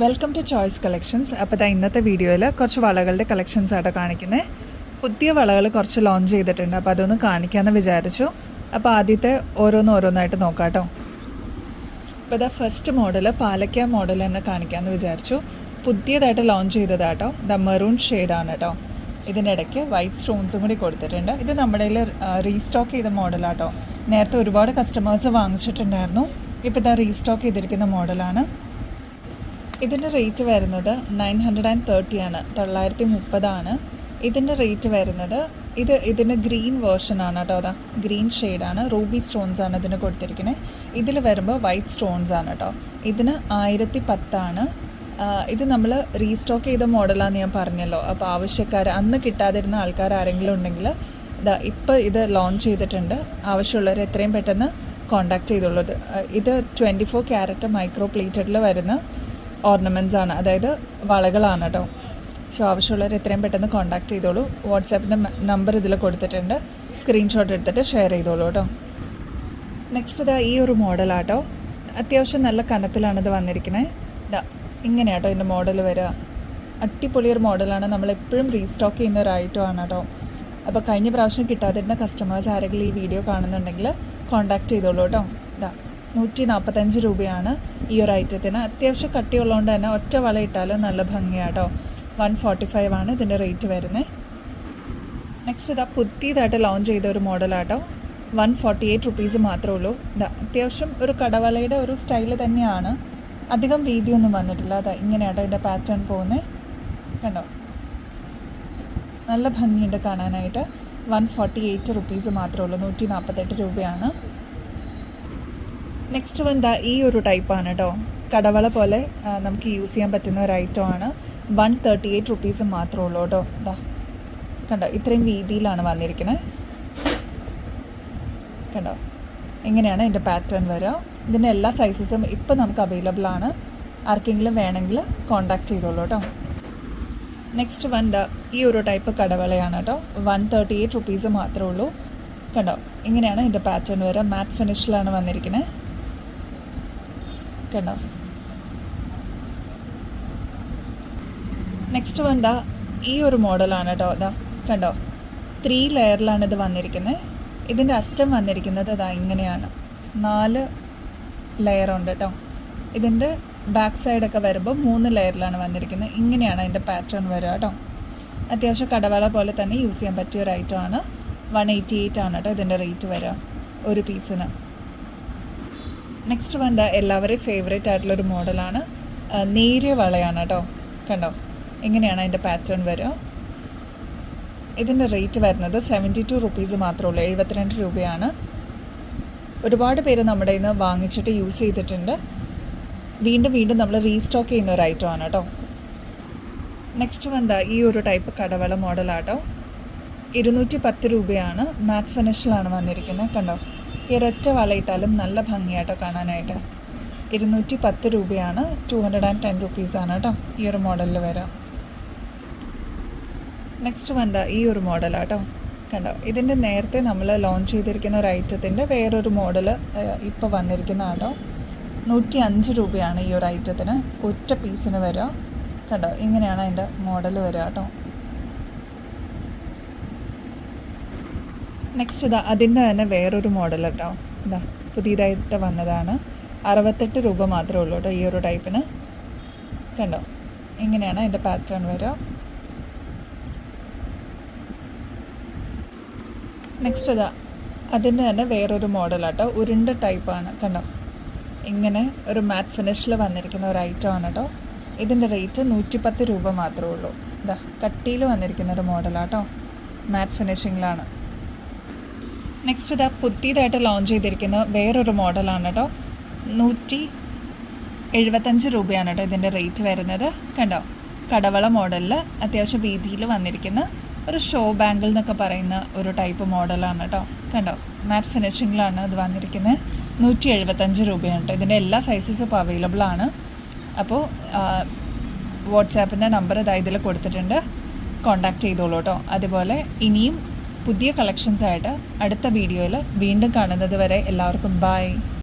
Welcome to choice collections. അപ്പോൾ ഇന്നത്തെ വീഡിയോയിൽ കുറച്ച് വളകളുടെ കളക്ഷൻസ് ആയിട്ട് കാണിക്കുന്നത്. പുതിയ വളകൾ കുറച്ച് ലോഞ്ച് ചെയ്തിട്ടുണ്ട്, അപ്പോൾ അതൊന്ന് കാണിക്കാമെന്ന് വിചാരിച്ചു. അപ്പോൾ ആദ്യത്തെ ഓരോന്നായിട്ട് നോക്കാം കേട്ടോ. അപ്പോൾ ഫസ്റ്റ് മോഡൽ പാലക്ക മോഡൽ തന്നെ കാണിക്കാമെന്ന് വിചാരിച്ചു. പുതിയതായിട്ട് ലോഞ്ച് ചെയ്തതാട്ടോ. മെറൂൺ ഷെയ്ഡാണ് കേട്ടോ. ഇതിനിടയ്ക്ക് വൈറ്റ് സ്റ്റോൺസും കൂടി കൊടുത്തിട്ടുണ്ട്. ഇത് നമ്മുടെ റീസ്റ്റോക്ക് ചെയ്ത മോഡലാട്ടോ. നേരത്തെ ഒരുപാട് കസ്റ്റമേഴ്സ് വാങ്ങിച്ചിട്ടുണ്ടായിരുന്നു. ഇപ്പോൾ റീസ്റ്റോക്ക് ചെയ്തിരിക്കുന്ന മോഡലാണ്. ഇതിൻ്റെ റേറ്റ് വരുന്നത് 930 ആണ്, 930 ഇതിൻ്റെ റേറ്റ് വരുന്നത്. ഇതിൻ്റെ ഗ്രീൻ വേർഷനാണ് കേട്ടോ. അതാ ഗ്രീൻ ഷെയ്ഡാണ്, റൂബി സ്റ്റോൺസ് ആണ് ഇതിന് കൊടുത്തിരിക്കുന്നത്. ഇതിൽ വരുമ്പോൾ വൈറ്റ് സ്റ്റോൺസ് ആണ് കേട്ടോ. ഇതിന് 1010. ഇത് നമ്മൾ റീസ്റ്റോക്ക് ചെയ്ത മോഡലാണെന്ന് ഞാൻ പറഞ്ഞല്ലോ. അപ്പോൾ ആവശ്യക്കാർ അന്ന് കിട്ടാതിരുന്ന ആൾക്കാർ ആരെങ്കിലും ഉണ്ടെങ്കിൽ ഇപ്പോൾ ഇത് ലോഞ്ച് ചെയ്തിട്ടുണ്ട്. ആവശ്യമുള്ളവർ എത്രയും പെട്ടെന്ന് കോൺടാക്ട് ചെയ്തുള്ളത്. ഇത് 24 ക്യാരറ്റ് മൈക്രോ പ്ലേറ്റഡിൽ വരുന്ന ഓർണമെൻറ്റ്സ് ആണ്, അതായത് വളകളാണ് കേട്ടോ. സോ ആവശ്യമുള്ളവർ എത്രയും പെട്ടെന്ന് കോൺടാക്ട് ചെയ്തോളൂ. വാട്സാപ്പിൻ്റെ നമ്പർ ഇതിൽ കൊടുത്തിട്ടുണ്ട്. സ്ക്രീൻഷോട്ട് എടുത്തിട്ട് ഷെയർ ചെയ്തോളൂ കേട്ടോ. നെക്സ്റ്റ് ഈ ഒരു മോഡലാട്ടോ. അത്യാവശ്യം നല്ല കനത്തിലാണ് ഇത് വന്നിരിക്കുന്നത്. ഇങ്ങനെയാട്ടോ ഇതിൻ്റെ മോഡൽ വരിക. അടിപൊളിയൊരു മോഡലാണ്. നമ്മളെപ്പോഴും റീസ്റ്റോക്ക് ചെയ്യുന്ന ഒരു ഐറ്റമാണ് കേട്ടോ. അപ്പോൾ കഴിഞ്ഞ പ്രാവശ്യം കിട്ടാതിരുന്ന കസ്റ്റമേഴ്സ് ആരെങ്കിലും ഈ വീഡിയോ കാണുന്നുണ്ടെങ്കിൽ കോൺടാക്ട് ചെയ്തോളൂ കേട്ടോ. 145 രൂപയാണ് ഈ ഒരു ഐറ്റത്തിന്. അത്യാവശ്യം കട്ടിയുള്ളതുകൊണ്ട് തന്നെ ഒറ്റ വള ഇട്ടാലും നല്ല ഭംഗിയാട്ടോ. 145 ആണ് ഇതിൻ്റെ റേറ്റ് വരുന്നത്. നെക്സ്റ്റ് പുതിയതായിട്ട് ലോഞ്ച് ചെയ്ത ഒരു മോഡലാട്ടോ. 148 റുപ്പീസ് മാത്രമേ ഉള്ളൂ. അത്യാവശ്യം ഒരു കടവളയുടെ ഒരു സ്റ്റൈല് തന്നെയാണ്. അധികം വീതിയൊന്നും വന്നിട്ടില്ല. ഇങ്ങനെയാട്ടോ ഇതിൻ്റെ പാറ്റേൺ പോകുന്നത്. കണ്ടോ, നല്ല ഭംഗിയുണ്ട് കാണാനായിട്ട്. 148 റുപ്പീസ് മാത്രമേ ഉള്ളൂ, 148 രൂപയാണ്. നെക്സ്റ്റ് ഈ ഒരു ടൈപ്പാണ് കേട്ടോ. കടവള പോലെ നമുക്ക് യൂസ് ചെയ്യാൻ പറ്റുന്ന ഒരു ഐറ്റമാണ്. 138 റുപ്പീസ് മാത്രമേ ഉള്ളൂ കേട്ടോ. കണ്ടോ, ഇത്രയും വീതിയിലാണ് വന്നിരിക്കുന്നത്. കണ്ടോ, ഇങ്ങനെയാണ് ഇതിൻ്റെ പാറ്റേൺ വരിക. ഇതിൻ്റെ എല്ലാ സൈസസും ഇപ്പോൾ നമുക്ക് അവൈലബിൾ ആണ്. ആർക്കെങ്കിലും വേണമെങ്കിൽ കോൺടാക്ട് ചെയ്തോളൂ കേട്ടോ. നെക്സ്റ്റ് ഈ ഒരു ടൈപ്പ് കടവളയാണ് കേട്ടോ. 138 റുപ്പീസ് മാത്രമേ ഉള്ളൂ. കണ്ടോ, ഇങ്ങനെയാണ് ഇതിൻ്റെ പാറ്റേൺ വരിക. മാറ്റ് ഫിനിഷിലാണ് വന്നിരിക്കുന്നത്. കണ്ടോ. നെക്സ്റ്റ് ഈ ഒരു മോഡലാണ് കേട്ടോ. കണ്ടോ, 3 ലെയറിലാണ് ഇത് വന്നിരിക്കുന്നത്. ഇതിൻ്റെ അറ്റം വന്നിരിക്കുന്നത് ഇങ്ങനെയാണ്. 4 ലെയറുണ്ട് കേട്ടോ. ഇതിൻ്റെ ബാക്ക് സൈഡൊക്കെ വരുമ്പോൾ 3 ലെയറിലാണ് വന്നിരിക്കുന്നത്. ഇങ്ങനെയാണ് അതിൻ്റെ പാറ്റേൺ വരിക കേട്ടോ. അത്യാവശ്യം കടവള പോലെ തന്നെ യൂസ് ചെയ്യാൻ പറ്റിയ ഒരു ഐറ്റമാണ്. 188 ആണ് കേട്ടോ ഇതിൻ്റെ റേറ്റ് വരിക ഒരു പീസിന്. നെക്സ്റ്റ് എല്ലാവരെയും ഫേവറേറ്റ് ആയിട്ടുള്ളൊരു മോഡലാണ്. നേരിയ വളയാണ് കേട്ടോ. കണ്ടോ, ഇങ്ങനെയാണ് അതിൻ്റെ പാറ്റേൺ വരിക. ഇതിൻ്റെ റേറ്റ് വരുന്നത് 72 റുപ്പീസ് മാത്രമേ ഉള്ളൂ, 72 രൂപയാണ്. ഒരുപാട് പേര് നമ്മുടെ ഇന്ന് വാങ്ങിച്ചിട്ട് യൂസ് ചെയ്തിട്ടുണ്ട്. വീണ്ടും നമ്മൾ റീസ്റ്റോക്ക് ചെയ്യുന്ന ഒരു ഐറ്റമാണ് കേട്ടോ. നെക്സ്റ്റ് ഈ ഒരു ടൈപ്പ് കടവള മോഡലാട്ടോ. 210 രൂപയാണ്. മാറ്റ് ഫിനിഷിലാണ് വന്നിരിക്കുന്നത്. കണ്ടോ, ഈ ഒരൊറ്റ വളയിട്ടാലും നല്ല ഭംഗിയായിട്ടോ കാണാനായിട്ട്. 210 രൂപയാണ്. 210 റുപ്പീസാണ് കേട്ടോ ഈ ഒരു മോഡലിൽ വരാം. നെക്സ്റ്റ് ഈ ഒരു മോഡലാട്ടോ. കണ്ടോ, ഇതിൻ്റെ നേരത്തെ നമ്മൾ ലോഞ്ച് ചെയ്തിരിക്കുന്ന ഒരു ഐറ്റത്തിൻ്റെ വേറൊരു മോഡൽ ഇപ്പോൾ വന്നിരിക്കുന്ന കേട്ടോ. 105 രൂപയാണ് ഈ ഒരു ഐറ്റത്തിന് ഒറ്റ പീസിന് വരിക. കണ്ടോ, ഇങ്ങനെയാണ് അതിൻ്റെ മോഡൽ വരിക കേട്ടോ. നെക്സ്റ്റ് അതിൻ്റെ തന്നെ വേറൊരു മോഡൽ കേട്ടോ. പുതിയതായിട്ട് വന്നതാണ്. 68 രൂപ മാത്രമേ ഉള്ളൂ കേട്ടോ ഈ ഒരു ടൈപ്പിന്. കണ്ടോ, ഇങ്ങനെയാണ് അതിൻ്റെ പാറ്റേൺ വരിക. നെക്സ്റ്റ് അതിൻ്റെ തന്നെ വേറൊരു മോഡലാട്ടോ. ഉരുണ്ട ടൈപ്പാണ്. കണ്ടോ, ഇങ്ങനെ ഒരു മാറ്റ് ഫിനിഷിൽ വന്നിരിക്കുന്ന ഒരു ഐറ്റമാണ് കേട്ടോ. ഇതിൻ്റെ റേറ്റ് 110 രൂപ മാത്രമേ ഉള്ളൂ. കട്ടിയിൽ വന്നിരിക്കുന്ന ഒരു മോഡലാട്ടോ. മാറ്റ് ഫിനിഷിങ്ങിലാണ്. നെക്സ്റ്റ് പുതിയതായിട്ട് ലോഞ്ച് ചെയ്തിരിക്കുന്ന വേറൊരു മോഡലാണ് കേട്ടോ. 175 രൂപയാണ് കേട്ടോ ഇതിൻ്റെ റേറ്റ് വരുന്നത്. കണ്ടോ, കടവള മോഡലിൽ അത്യാവശ്യം വീതിയിൽ വന്നിരിക്കുന്ന ഒരു ഷോ ബാങ്കിൾ എന്നൊക്കെ പറയുന്ന ഒരു ടൈപ്പ് മോഡലാണ് കേട്ടോ. കണ്ടോ, മാറ്റ് ഫിനിഷിങ്ങിലാണ് ഇത് വന്നിരിക്കുന്നത്. 175 രൂപയാണ് കേട്ടോ. ഇതിൻ്റെ എല്ലാ സൈസസും ഇപ്പോൾ അവൈലബിൾ ആണ്. അപ്പോൾ വാട്സാപ്പിൻ്റെ നമ്പർ ഇതിൽ കൊടുത്തിട്ടുണ്ട്. കോൺടാക്ട് ചെയ്തോളൂ കേട്ടോ. അതുപോലെ ഇനിയും പുതിയ കളക്ഷൻസായിട്ട് അടുത്ത വീഡിയോയിൽ വീണ്ടും കാണുന്നത് വരെ എല്ലാവർക്കും ബൈ.